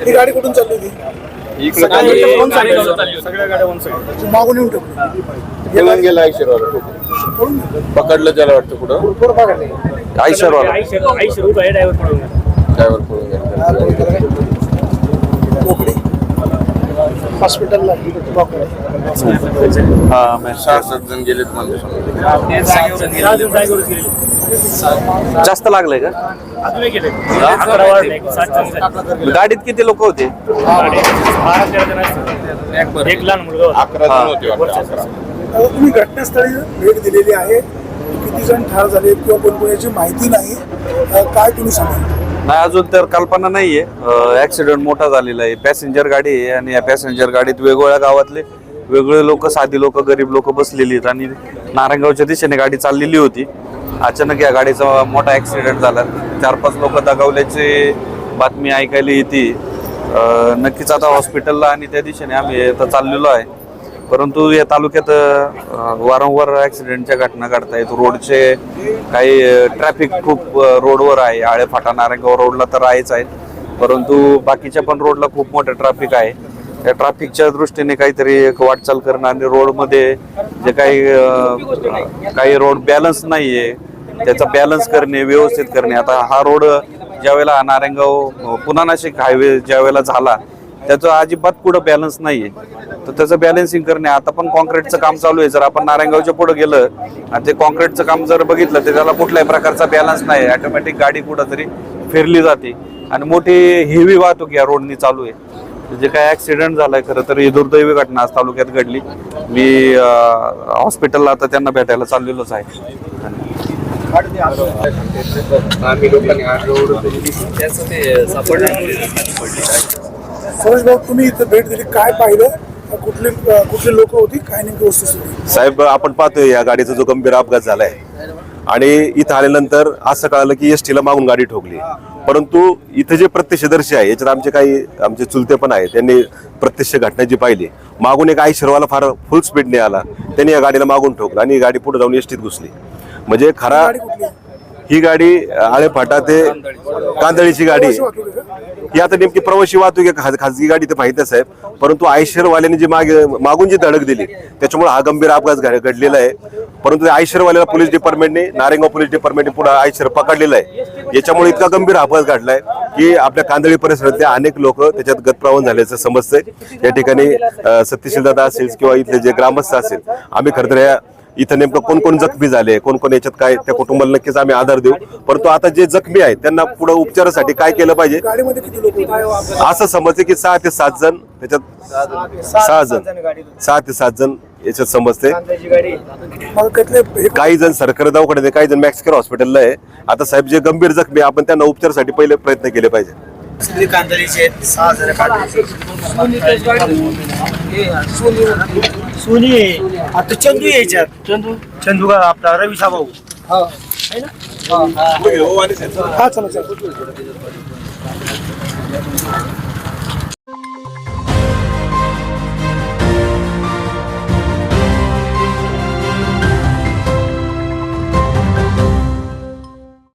ही गाडी कुठून चालली होती? सगळ्या गाड्या वन साइड मागून येऊन ठेवली गेला आयशरवाला पकडलं त्याला वाटतं कुठं आयशरवाला ड्रायव्हर पळून हॉस्पिटलला हा 6-7 जण गेलेत म्हणजे जास्त लागलंय का? गाडीत किती लोक होते? 11 मुलगा होते. तुम्ही घटनास्थळी भेट दिलेली आहे, किती जण ठार झाले किंवा कोणकोणाची माहिती नाही, काय तुम्ही सांगा? नाही, अजून तर कल्पना नाहीये. ऍक्सिडेंट मोठा झालेला आहे, पॅसेंजर गाडी आहे आणि या पॅसेंजर गाडीत वेगवेगळ्या गावातले वेगवेगळे लोक, साधी लोक, गरीब लोक बसलेली आहेत आणि नारायणगावच्या दिशेने गाडी चाललेली होती. अचानक या गाडीचा मोठा ऍक्सिडेंट झाला, 4-5 लोक दगावल्याची बातमी ऐकायला येते. नक्कीच आता हॉस्पिटलला आणि त्या दिशेने आम्ही आता चाललेलो आहे. परंतु या तालुक्यात वारंवार ऍक्सिडेंटच्या घटना घडतायत. रोडचे काही ट्रॅफिक खूप रोडवर आहे, आळेफाटा नारायणगाव रोडला तर आहेच आहे, परंतु बाकीच्या पण रोडला खूप मोठं ट्रॅफिक आहे. त्या ट्रॅफिकच्या दृष्टीने काहीतरी एक वाटचाल करणं आणि रोडमध्ये जे काही रोड बॅलन्स नाही आहे त्याचा बॅलन्स करणे, व्यवस्थित करणे. आता हा रोड ज्यावेळेला नारायणगाव पुन्हा नाशिक हायवे ज्यावेळेला झाला त्याचं अजिबात पुढं बॅलन्स नाही आहे, तर त्याचं बॅलन्सिंग करणे. आता पण कॉन्क्रीटचं काम चालू आहे. जर आपण नारायणगावच्या पुढे गेलं आणि ते कॉन्क्रीटचं काम जर बघितलं तर त्याला कुठल्याही प्रकारचा बॅलन्स नाही, ऑटोमॅटिक गाडी कुठंतरी फिरली जाते आणि मोठी हेवी वाहतूक या रोडनी चालू आहे. जे काय ऍक्सिडेंट झालाय खरं तर ही दुर्दैवी घटना आज तालुक्यात घडली. मी हॉस्पिटलला आता त्यांना भेटायला चाललेलोच आहे. सुरेश भाऊ, तुम्ही इथं भेट दिली, काय पाहिलं? कुठले लोक होती, काय नेमकी वस्तू? साहेब, आपण पाहतोय या गाडीचा जो गंभीर अपघात झालाय आणि इथं आल्यानंतर असं कळालं की एसटीला मागून गाडी ठोकली. परंतु इथं जे प्रत्यक्षदर्शी आहे याच्यात आमचे चुलते पण आहेत, त्यांनी प्रत्यक्ष घटना जी पाहिली. मागून एक आयशरवाला फार फुल स्पीडने आला, त्यांनी या गाडीला मागून ठोकलं आणि गाडी पुढे जाऊन एसटीत घुसली. म्हणजे खरा ही गाडी आळेफाटा ते कांदळीची गाडी ही आता नेमकी प्रवासी वाहतूक खाजगी गाडी तर माहितच आहे, परंतु आयशरवाल्याने जी मागून जी धडक दिली त्याच्यामुळे हा गंभीर अपघात घडलेला आहे. परंतु आयशरवाल्याला पोलीस डिपार्टमेंटने, नारायणगाव पोलीस डिपार्टमेंटने पुढे आयशर पकडलेला आहे. याच्यामुळे इतका गंभीर अपघात घडलाय की आपल्या कांदळी परिसरातले अनेक लोक त्याच्यात गतप्रावण झाल्याचं समजतंय. या ठिकाणी सत्यशील दादा असेल किंवा इथले जे ग्रामस्थ असेल, आम्ही खरं तर इथं नेमकं कोण कोण जखमी झाले, कोण कोण याच्यात काय, त्या कुटुंबाला नक्कीच आम्ही आधार देऊ. परंतु आता जे जखमी आहेत त्यांना पुढे उपचारासाठी काय केलं पाहिजे असं समजते की 6 ते 7 जण त्याच्यात, 6 ते 7 जण याच्यात समजते. काही जण सरकारी दवाखान्यात, काही जण मॅक्सकेअर हॉस्पिटलला आहे. आता साहेब जे गंभीर जखमी आपण त्यांना उपचारासाठी पहिले प्रयत्न केले पाहिजे. सोनी आता चंदू यायच्यात, चंदू का आपला रवीचा भाऊ. हा चला.